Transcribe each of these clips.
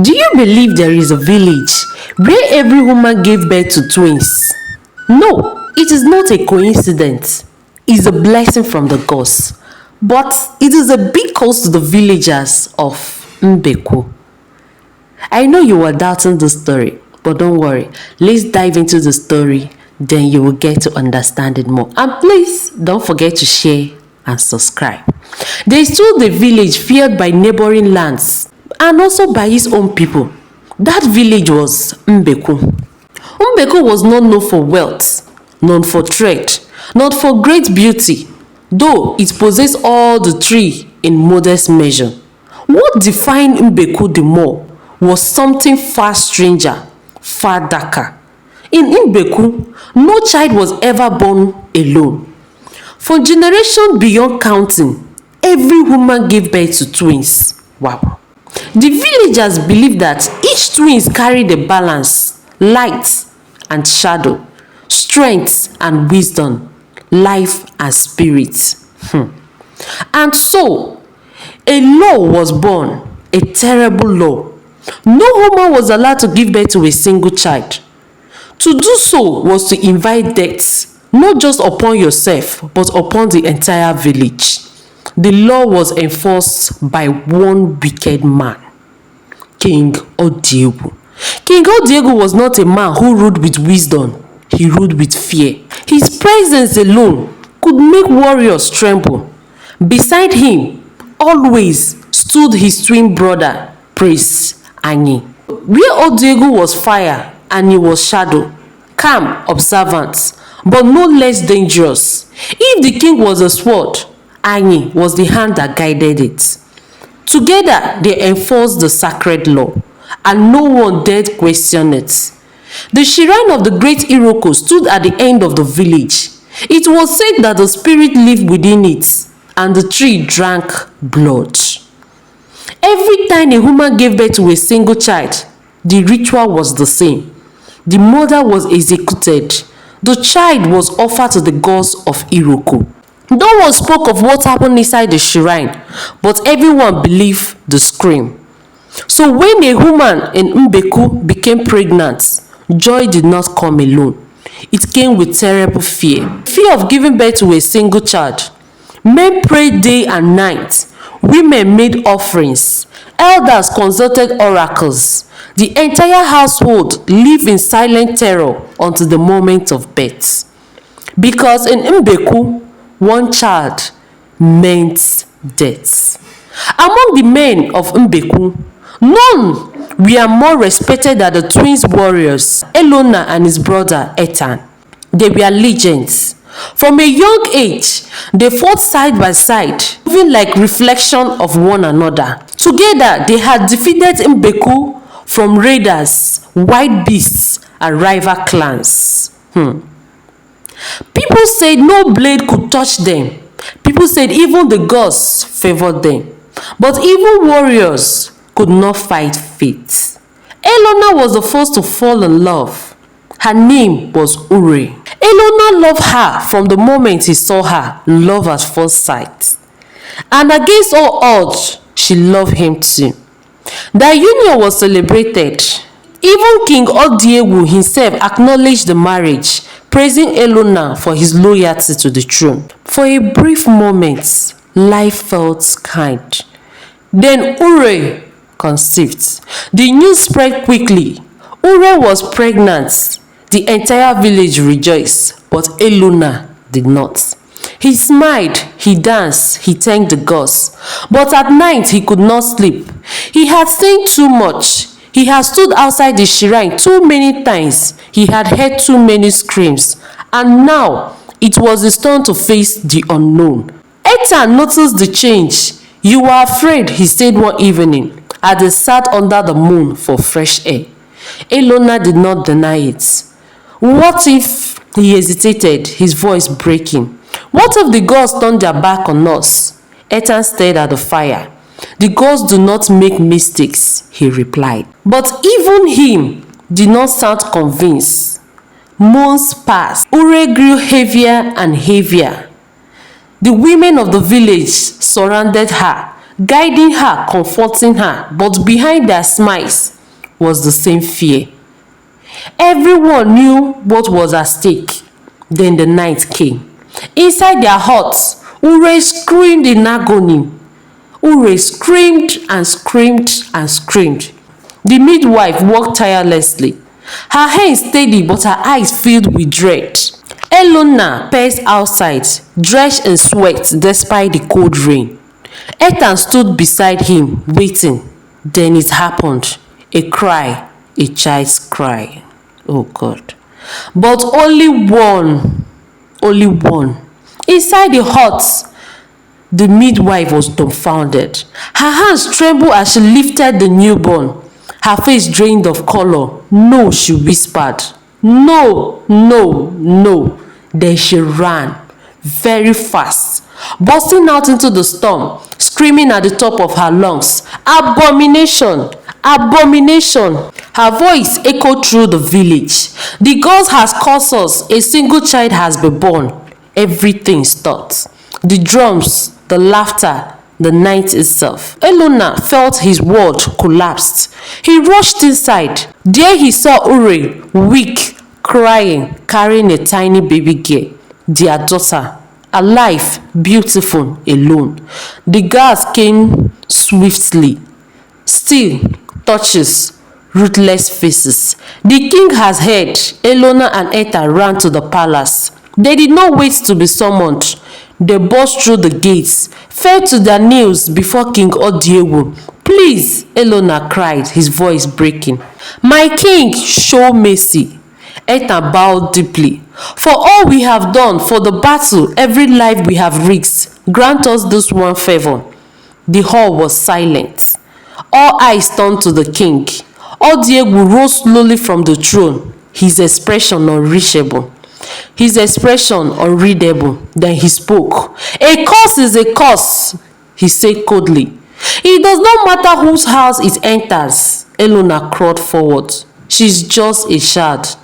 Do you believe there is a village where every woman gave birth to twins? No, it is not a coincidence. It's a blessing from the gods. But it is a big cost to the villagers of Mbeku. I know you were doubting the story, but don't worry. Let's dive into the story, then you will get to understand it more. And please don't forget to share and subscribe. There stood a village feared by neighboring lands and also by his own people. That village was Mbeku. Mbeku was not known for wealth, known for trade, not for great beauty, though it possessed all the three in modest measure. What defined Mbeku the more was something far stranger, far darker. In Mbeku, no child was ever born alone. For generations beyond counting, every woman gave birth to twins. Wow. The villagers believed that each twins carried a balance, light and shadow, strength and wisdom, life and spirit. And so, a law was born, a terrible law. No woman was allowed to give birth to a single child. To do so was to invite death, not just upon yourself, but upon the entire village. The law was enforced by one wicked man, King Odiegwu. King Odiegwu was not a man who ruled with wisdom, he ruled with fear. His presence alone could make warriors tremble. Beside him, always stood his twin brother, Prince Anyi. Where Odiegwu was fire, Anyi was shadow, calm, observant, but no less dangerous. If the king was a sword, Anyi was the hand that guided it. Together, they enforced the sacred law, and no one dared question it. The shrine of the great Iroko stood at the end of the village. It was said that the spirit lived within it, and the tree drank blood. Every time a woman gave birth to a single child, the ritual was the same. The mother was executed. The child was offered to the gods of Iroko. No one spoke of what happened inside the shrine, but everyone believed the scream. So when a woman in Mbeku became pregnant, joy did not come alone. It came with terrible fear. Fear of giving birth to a single child. Men prayed day and night. Women made offerings. Elders consulted oracles. The entire household lived in silent terror until the moment of birth. Because in Mbeku, one child meant death. Among the men of Mbeku, none were more respected than the twins warriors, Elona and his brother Ethan. They were legends. From a young age, they fought side by side, moving like reflection of one another. Together, they had defeated Mbeku from raiders, wild beasts, and rival clans. People said no blade could touch them. People said even the gods favored them. But even warriors could not fight fate. Elona was the first to fall in love. Her name was Ure. Elona loved her from the moment he saw her, love at first sight. And against all odds, she loved him too. Their union was celebrated. Even King Odiegwu himself acknowledged the marriage, praising Elona for his loyalty to the throne. For a brief moment, life felt kind. Then Ure conceived. The news spread quickly. Ure was pregnant. The entire village rejoiced, but Elona did not. He smiled, he danced, he thanked the gods. But at night he could not sleep. He had seen too much. He had stood outside the shrine too many times. He had heard too many screams. And now it was his turn to face the unknown. Ethan noticed the change. You were afraid, he said one evening, as they sat under the moon for fresh air. Elona did not deny it. What if, he hesitated, his voice breaking. What if the gods turned their back on us? Ethan stared at the fire. The gods do not make mistakes, he replied. But even him did not sound convinced. Months passed. Ure grew heavier and heavier. The women of the village surrounded her. guiding her, comforting her, but behind their smiles was the same fear. Everyone knew what was at stake. Then the night came. Inside their huts, Ure screamed in agony. Ure screamed and screamed and screamed. The midwife worked tirelessly. Her hands steady but her eyes filled with dread. Elona paced outside, drenched in sweat despite the cold rain. Ethan stood beside him, waiting. Then it happened. A cry, a child's cry. Oh God. But only one. Inside the hut, the midwife was dumbfounded. Her hands trembled as she lifted the newborn. Her face drained of color. No, she whispered. No, no, no. Then she ran very fast, bursting out into the storm, screaming at the top of her lungs, "Abomination! Abomination!" Her voice echoed through the village. "The gods has caused us. A single child has been born." Everything stopped. The drums, the laughter, the night itself. Elona felt his world collapsed. He rushed inside. There he saw Ure, weak, crying, carrying a tiny baby girl, their daughter, alive, beautiful, alone. The guards came swiftly. Still, touches, ruthless faces. The king has heard. Elona and Etta ran to the palace. They did not wait to be summoned. They burst through the gates, fell to their knees before King Odiegwu. "Please," Elona cried, his voice breaking. "My king, show mercy." Etta bowed deeply. "For all we have done, for the battle, every life we have risked, grant us this one favor." The hall was silent. All eyes turned to the king. Odiegwu rose slowly from the throne, his expression unreachable. His expression unreadable. Then he spoke. "A curse is a curse," he said coldly. "It does not matter whose house it enters." Elona crawled forward. "She's just a child.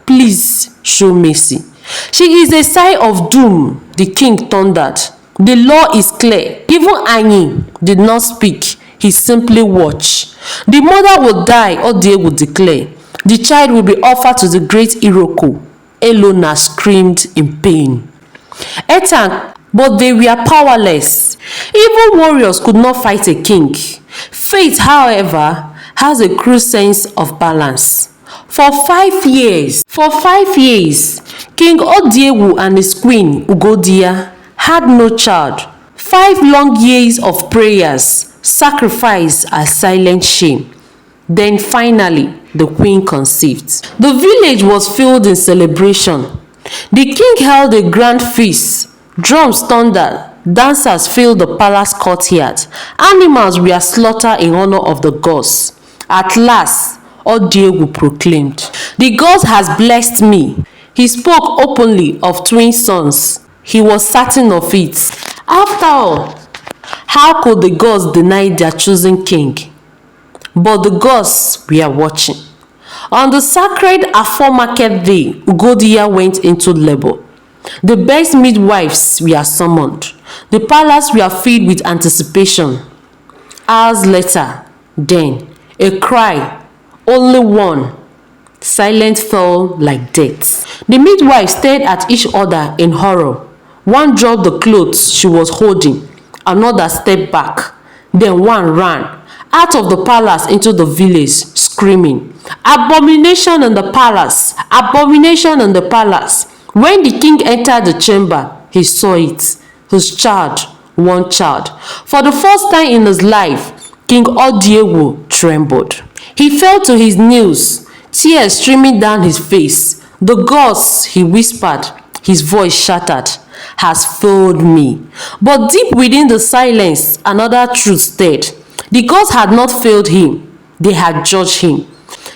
Please show mercy." "She is a sign of doom," the king thundered. "The law is clear." Even Anyi did not speak. He simply watched. "The mother will die," Odiegwu declared. "The child will be offered to the great Iroko." Elona screamed in pain. But they were powerless. Even warriors could not fight a king. Fate, however, has a cruel sense of balance. For 5 years, King Odiegwu and his queen Ugodia had no child. 5 long years of prayers, sacrifice, and silent shame. Then finally, the queen conceived. The village was filled in celebration. The king held a grand feast. Drums thundered. Dancers filled the palace courtyard. Animals were slaughtered in honor of the gods. At last, Odiegwu proclaimed, "The gods has blessed me." He spoke openly of twin sons. He was certain of it. After all, how could the gods deny their chosen king? But the gods were watching. On the sacred Afo market day, Ugodia went into labor. The best midwives were summoned. The palace were filled with anticipation. Hours later, then, a cry, only one. Silence fell like death. The midwives stared at each other in horror. One dropped the clothes she was holding. Another stepped back. Then one ran out of the palace into the village, screaming, "Abomination in the palace! Abomination in the palace!" When the king entered the chamber, he saw it. His child, one child. For the first time in his life, King Odiegwu trembled. He fell to his knees, tears streaming down his face. "The gods," he whispered, his voice shattered, "has failed me." But deep within the silence, another truth stirred. The gods had not failed him. They had judged him.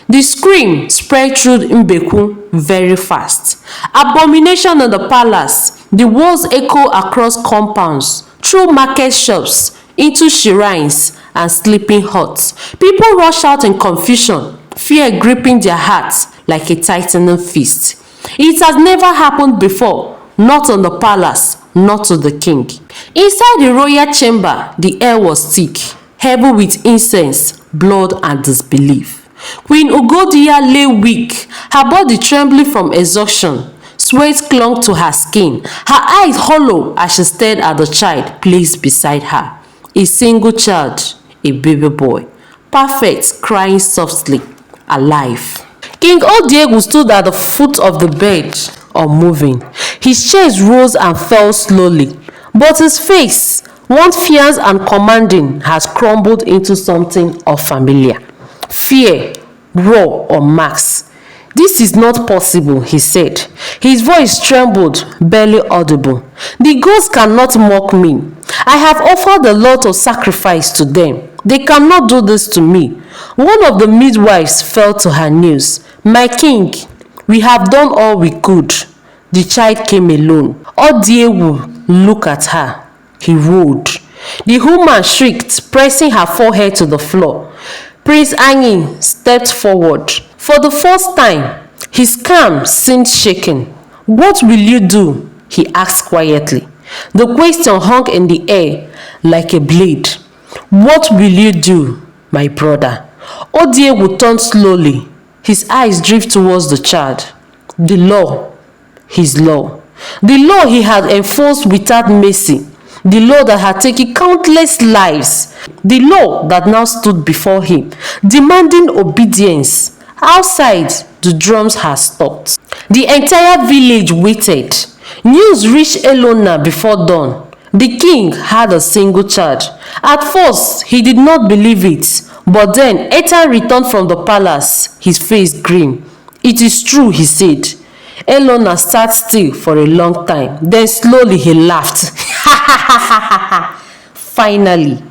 The scream spread through Mbeku very fast. Abomination in the palace. The words echo across compounds, through market shops, into shrines and sleeping huts. People rush out in confusion, fear gripping their hearts like a tightening fist. It has never happened before, not on the palace, not to the king. Inside the royal chamber, the air was thick, heavy with incense, blood, and disbelief. Queen Ugodia lay weak, her body trembling from exhaustion. Sweat clung to her skin, her eyes hollow as she stared at the child placed beside her. A single child, a baby boy, perfect, crying softly, alive. King Odiegu stood at the foot of the bed, unmoving. His chest rose and fell slowly, but his face, once fierce and commanding, has crumbled into something unfamiliar. Fear, raw, unmasked. "This is not possible," he said. His voice trembled, barely audible. "The gods cannot mock me. I have offered a lot of sacrifice to them. They cannot do this to me." One of the midwives fell to her knees. "My king, we have done all we could." The child came alone. Odiegu looked at her. He roared. The woman shrieked, pressing her forehead to the floor. Prince Anyi stepped forward. For the first time, his calm seemed shaken. "What will you do?" he asked quietly. The question hung in the air like a blade. "What will you do, my brother?" Odiegu turned slowly. His eyes drifted towards the child. The law, his law. The law he had enforced without mercy. The law that had taken countless lives. The law that now stood before him, demanding obedience. Outside, the drums had stopped. The entire village waited. News reached Elona before dawn. The king had a single child. At first, he did not believe it. But then Etan returned from the palace, his face grim. "It is true," he said. Elona sat still for a long time. Then slowly he laughed. Finally.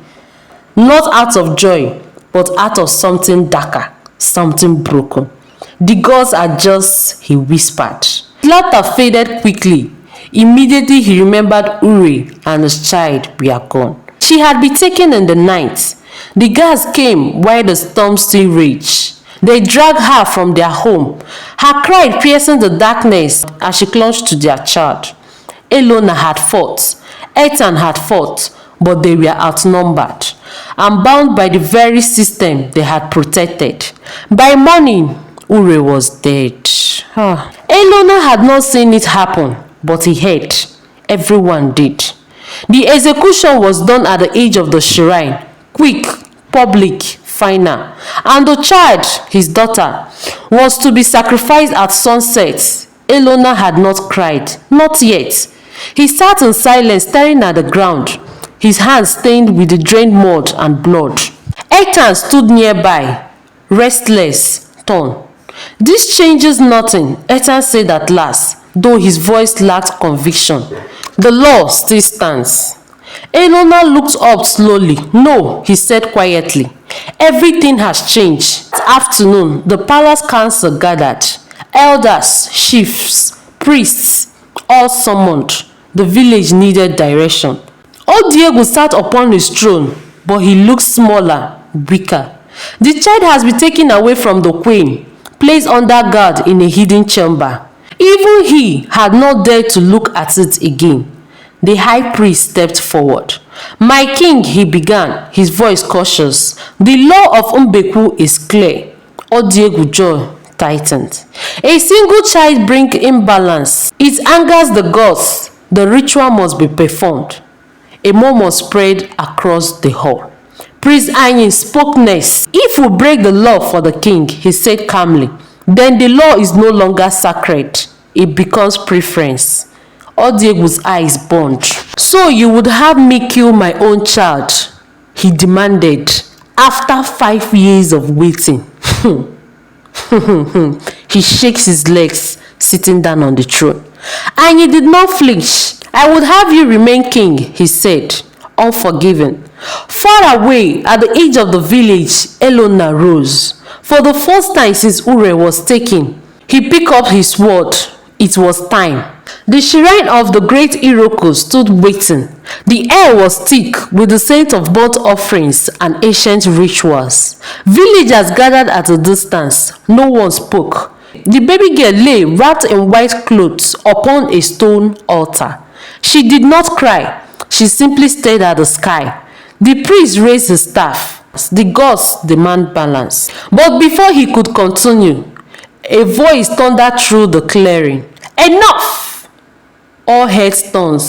Not out of joy, but out of something darker, something broken. "The gods are just," he whispered. Laughter faded quickly. Immediately he remembered Uri and his child were gone. She had been taken in the night. The guards came while the storm still raged. They dragged her from their home, her cry piercing the darkness as she clung to their child. Elona had fought, Etan had fought, but they were outnumbered and bound by the very system they had protected. By morning, Ure was dead. Elona had not seen it happen, but he heard. Everyone did. The execution was done at the edge of the shrine. Quick, public, final. And the child, his daughter, was to be sacrificed at sunset. Elona had not cried, not yet. He sat in silence, staring at the ground, his hands stained with the drained mud and blood. Etan stood nearby, restless, torn. "This changes nothing," Etan said at last, though his voice lacked conviction. "The law still stands." Elona looked up slowly. "No," he said quietly. "Everything has changed." That afternoon, the palace council gathered. Elders, chiefs, priests, all summoned. The village needed direction. Odiegu sat upon his throne, but he looked smaller, weaker. "The child has been taken away from the queen, placed under guard in a hidden chamber." Even he had not dared to look at it again. The high priest stepped forward. "My king," he began, his voice cautious, "the law of Mbeku is clear." Odiegu's jaw tightened. "A single child brings imbalance. It angers the gods. The ritual must be performed." A murmur spread across the hall. Prince Anyi spoke next. "If we break the law for the king," he said calmly, "then the law is no longer sacred. It becomes preference." Odiegu's eyes burned. "So you would have me kill my own child?" he demanded, after 5 years of waiting. He shakes his legs, sitting down on the throne. And he did not flinch. "I would have you remain king," he said, unforgiving. Far away, at the edge of the village, Elona rose. For the first time since Ure was taken, he picked up his sword. It was time. The shrine of the great Iroko stood waiting. The air was thick with the scent of burnt offerings and ancient rituals. Villagers gathered at a distance. No one spoke. The baby girl lay wrapped in white clothes upon a stone altar. She did not cry. She simply stared at the sky. The priest raised his staff. The gods demand balance. But before he could continue, a voice thundered through the clearing. Enough! All heads turned.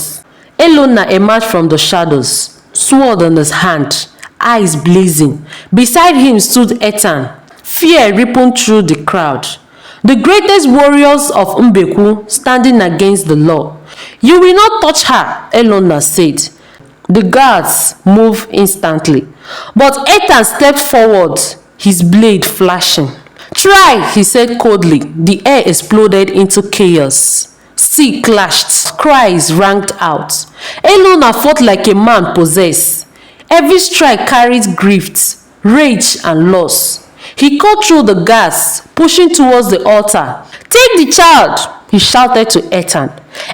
Elona emerged from the shadows, sword in his hand, eyes blazing. Beside him stood Ethan. Fear rippled through the crowd. The greatest warriors of Mbeku standing against the law. You will not touch her, Elona said. The guards moved instantly. But Ethan stepped forward, his blade flashing. Try, he said coldly. The air exploded into chaos. Sea clashed. Cries rang out. Elona fought like a man possessed. Every strike carried grief, rage, and loss. He cut through the guards, pushing towards the altar. Take the child, he shouted to Ethan.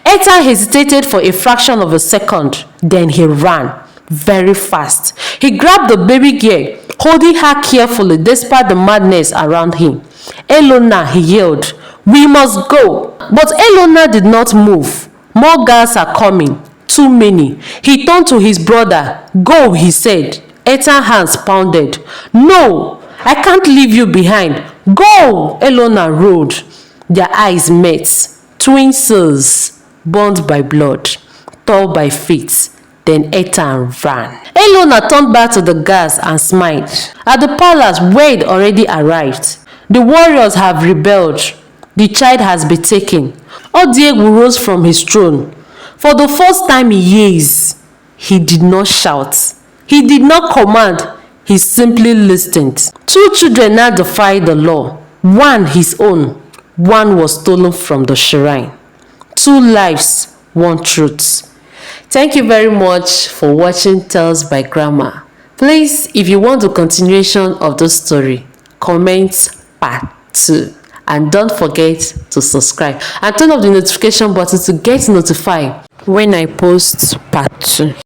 Ethan hesitated for a fraction of a second. Then he ran, very fast. He grabbed the baby girl, holding her carefully despite the madness around him. Elona, he yelled, we must go. But Elona did not move. More guards are coming. Too many. He turned to his brother. Go, he said. Ethan's hands pounded. No, I can't leave you behind. Go, Elona roared. Their eyes met. Twin souls, bond by blood, tall by faith. Then Ethan ran. Elona turned back to the guards and smiled. At the palace, Wade already arrived. The warriors have rebelled. The child has been taken. Odiegwu rose from his throne. For the first time in years, he did not shout. He did not command. He simply listened. 2 children now defied the law. One his own. One was stolen from the shrine. 2 lives, 1 truth. Thank you very much for watching Tales by Grandma. Please, if you want the continuation of the story, comment part 2. And don't forget to subscribe and turn on the notification button to get notified when I post part 2.